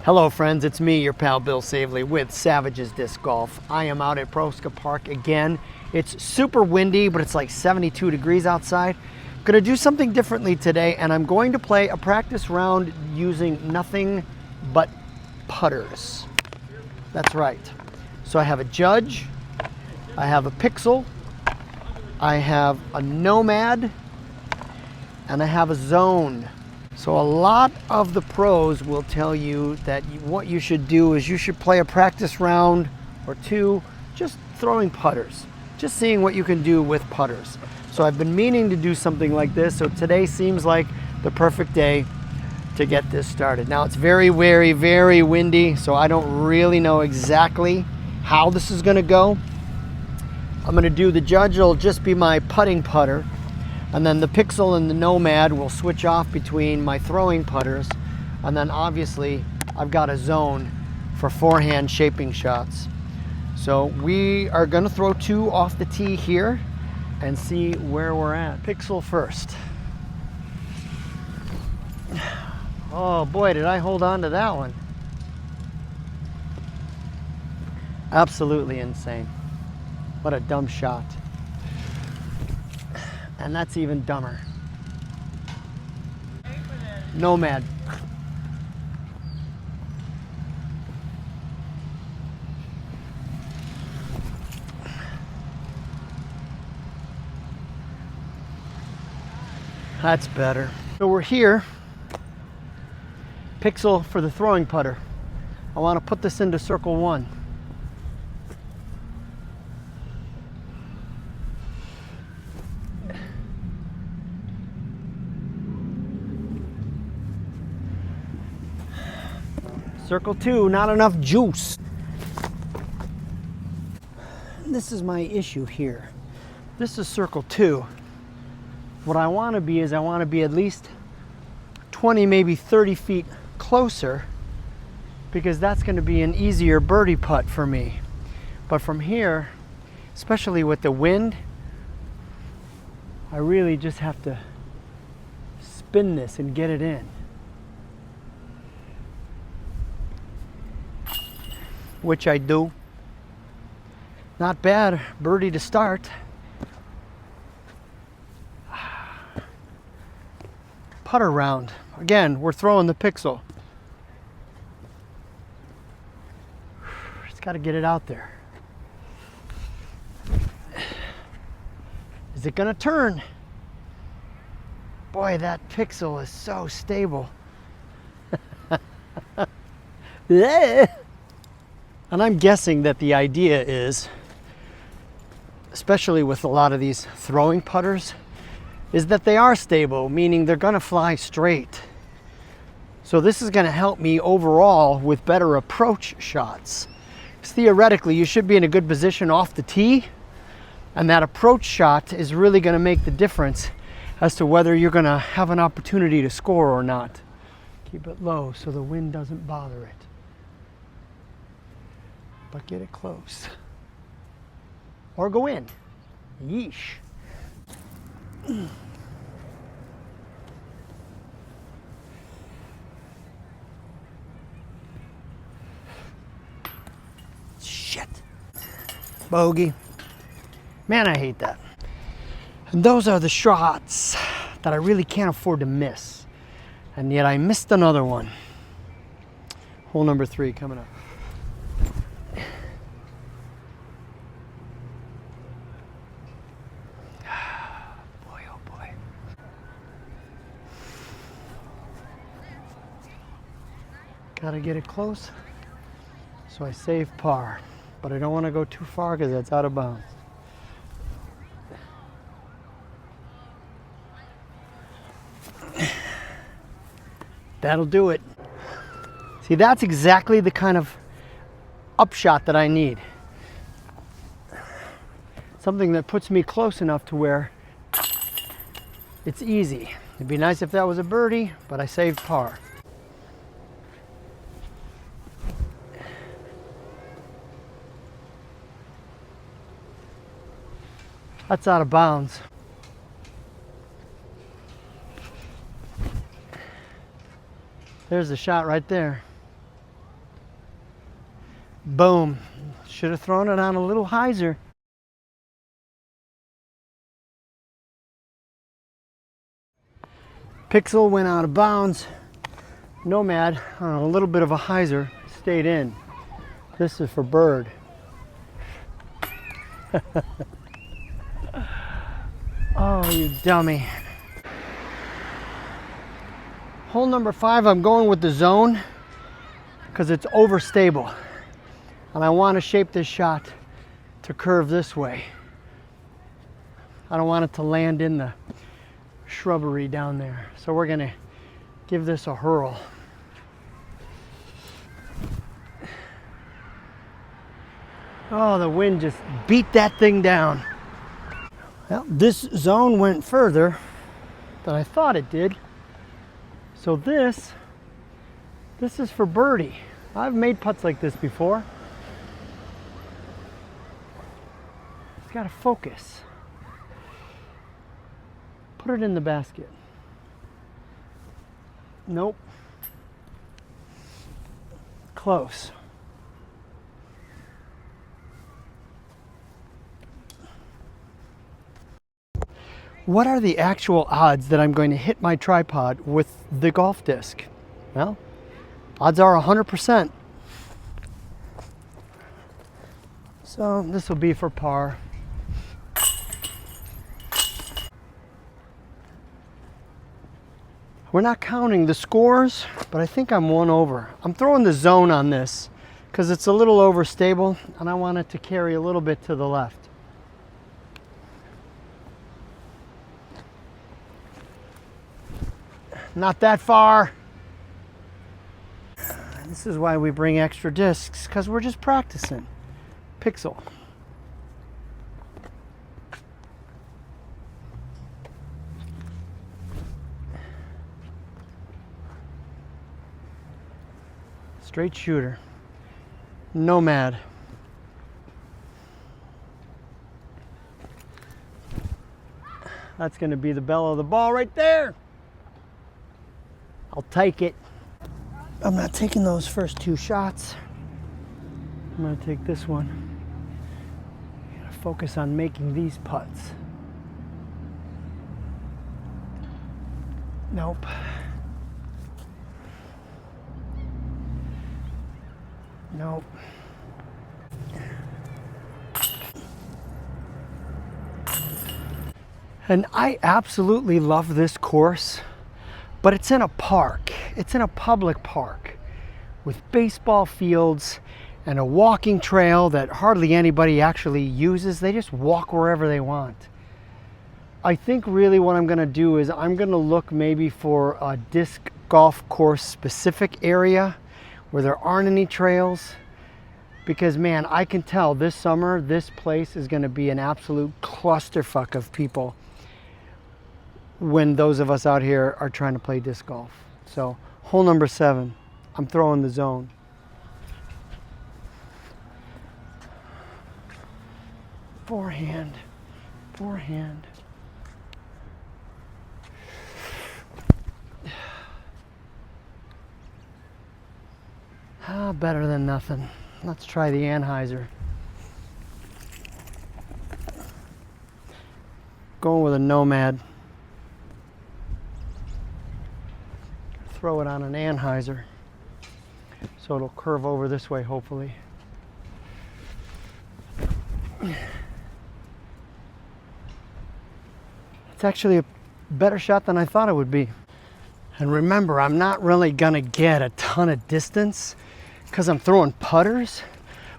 Hello friends, it's me, your pal Bill Savely with Savages Disc Golf. I am out at Proska Park again. It's super windy, but it's like 72 degrees outside. I'm gonna do something differently today, and I'm going to play a practice round using nothing but putters. That's right. So I have a Judge, I have a Pixel, I have a Nomad, and I have a Zone. So a lot of the pros will tell you that what you should do is you should play a practice round or two just throwing putters, just seeing what you can do with putters. So I've been meaning to do something like this, so today seems like the perfect day to get this started. Now it's very, very, very windy, so I don't really know exactly how this is gonna go. I'm gonna do the Judge, it'll just be my putting putter. And then the Pixel and the Nomad will switch off between my throwing putters. And then obviously I've got a Zone for forehand shaping shots. So we are gonna throw two off the tee here and see where we're at. Pixel first. Oh boy, did I hold on to that one. Absolutely insane. What a dumb shot. And that's even dumber. Nomad. That's better. So we're here. Pixel for the throwing putter. I want to put this into circle one. Circle two, not enough juice. This is my issue here. This is circle two. What I want to be is I want to be at least 20, maybe 30 feet closer, because that's going to be an easier birdie putt for me. But from here, especially with the wind, I really just have to spin this and get it in. Which I do. Not bad, birdie to start. Putter round. Again, we're throwing the Pixel. Just got to get it out there. Is it going to turn? Boy, that Pixel is so stable. And I'm guessing that the idea is, especially with a lot of these throwing putters, is that they are stable, meaning they're gonna fly straight. So this is gonna help me overall with better approach shots. Because theoretically, you should be in a good position off the tee, and that approach shot is really gonna make the difference as to whether you're gonna have an opportunity to score or not. Keep it low so the wind doesn't bother it. But get it close. Or go in. Yeesh. Shit. Bogey. Man, I hate that. And those are the shots that I really can't afford to miss. And yet I missed another one. Hole number 3 coming up. Gotta get it close, so I save par, but I don't want to go too far because that's out of bounds. That'll do it. See, that's exactly the kind of upshot that I need. Something that puts me close enough to where it's easy. It'd be nice if that was a birdie, but I saved par. That's out of bounds. There's the shot right there. Boom. Should have thrown it on a little hyzer. Pixel went out of bounds. Nomad on a little bit of a hyzer stayed in. This is for bird. Oh, you dummy. Hole number 5, I'm going with the zone because it's overstable. And I want to shape this shot to curve this way. I don't want it to land in the shrubbery down there. So we're going to give this a hurl. Oh, the wind just beat that thing down. Well, this zone went further than I thought it did. So this is for birdie. I've made putts like this before. It's got to focus. Put it in the basket. Nope. Close. What are the actual odds that I'm going to hit my tripod with the golf disc? Well, odds are 100%. So this will be for par. We're not counting the scores, but I think I'm 1 over. I'm throwing the zone on this because it's a little overstable and I want it to carry a little bit to the left. Not that far. This is why we bring extra discs, because we're just practicing. Pixel. Straight shooter. Nomad. That's going to be the bell of the ball right there. I'll take it. I'm not taking those first 2 shots. I'm going to take this one. I'm going to focus on making these putts. Nope. Nope. And I absolutely love this course. But it's in a park. It's in a public park with baseball fields and a walking trail that hardly anybody actually uses. They just walk wherever they want. I think really what I'm going to do is I'm going to look maybe for a disc golf course specific area where there aren't any trails. Because man, I can tell this summer this place is going to be an absolute clusterfuck of people when those of us out here are trying to play disc golf. So hole number 7, I'm throwing the zone. Forehand, forehand. Better than nothing. Let's try the Anheuser. Going with a Nomad. Throw it on an Anheuser so it'll curve over this way, hopefully. It's actually a better shot than I thought it would be. And remember, I'm not really gonna get a ton of distance because I'm throwing putters,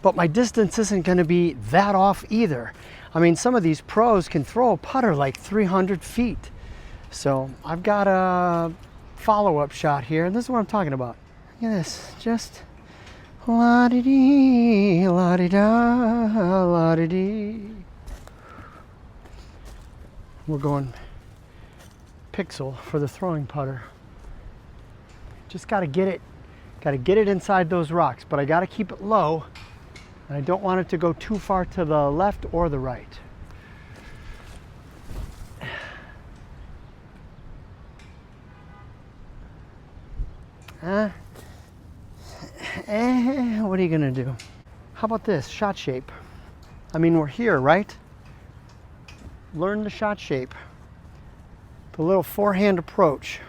but my distance isn't gonna be that off either. I mean, some of these pros can throw a putter like 300 feet. So I've got a follow-up shot here, and this is what I'm talking about. Look at this, just la-di-dee, la-di-da, la-di-dee. We're going Pixel for the throwing putter. Just got to get it inside those rocks, but I got to keep it low, and I don't want it to go too far to the left or the right. What are you gonna do? How about this shot shape? I mean, we're here, right? Learn the shot shape. The little forehand approach.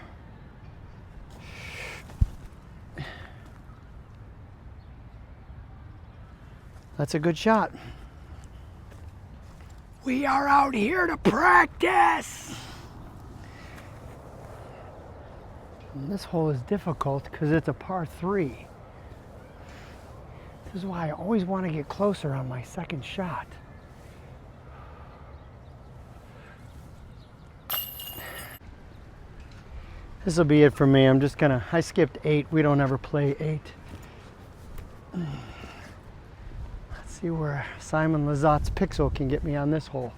That's a good shot. We are out here to practice. And this hole is difficult because it's a par 3. This is why I always want to get closer on my second shot. This will be it for me. I skipped 8. We don't ever play 8. Let's see where Simon Lizotte's Pixel can get me on this hole.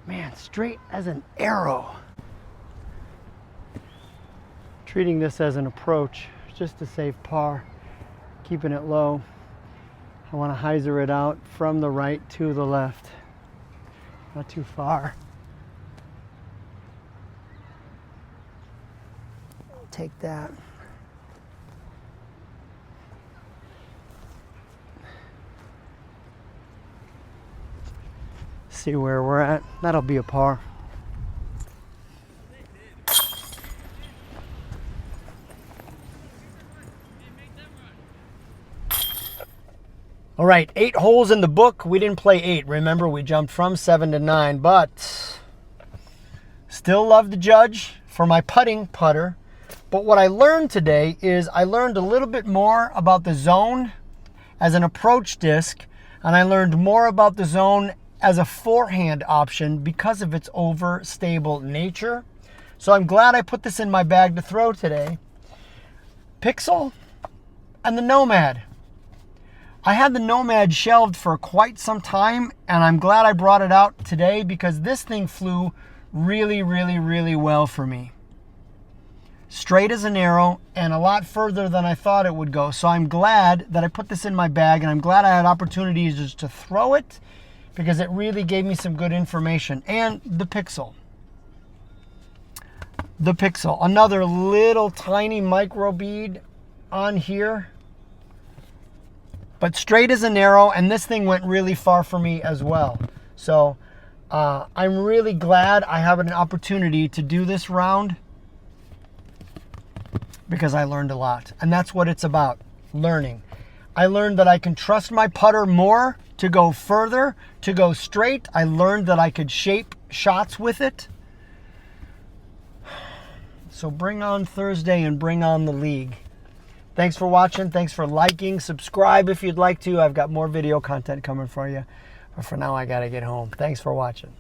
Man, straight as an arrow. Treating this as an approach, just to save par, keeping it low. I want to hyzer it out from the right to the left. Not too far. Take that. See where we're at. That'll be a par. All right, 8 holes in the book. We didn't play 8. Remember, we jumped from 7 to 9, but still love the judge for my putting putter. But what I learned today is I learned a little bit more about the zone as an approach disc, and I learned more about the zone as a forehand option because of its overstable nature. So I'm glad I put this in my bag to throw today. Pixel and the Nomad. I had the Nomad shelved for quite some time, and I'm glad I brought it out today because this thing flew really, really, really well for me. Straight as an arrow and a lot further than I thought it would go. So I'm glad that I put this in my bag, and I'm glad I had opportunities just to throw it because it really gave me some good information. And the Pixel. The Pixel. Another little tiny micro bead on here. But straight as an arrow, and this thing went really far for me as well. So I'm really glad I have an opportunity to do this round because I learned a lot. And that's what it's about, learning. I learned that I can trust my putter more to go further, to go straight. I learned that I could shape shots with it. So bring on Thursday and bring on the league. Thanks for watching. Thanks for liking. Subscribe if you'd like to. I've got more video content coming for you. But for now, I got to get home. Thanks for watching.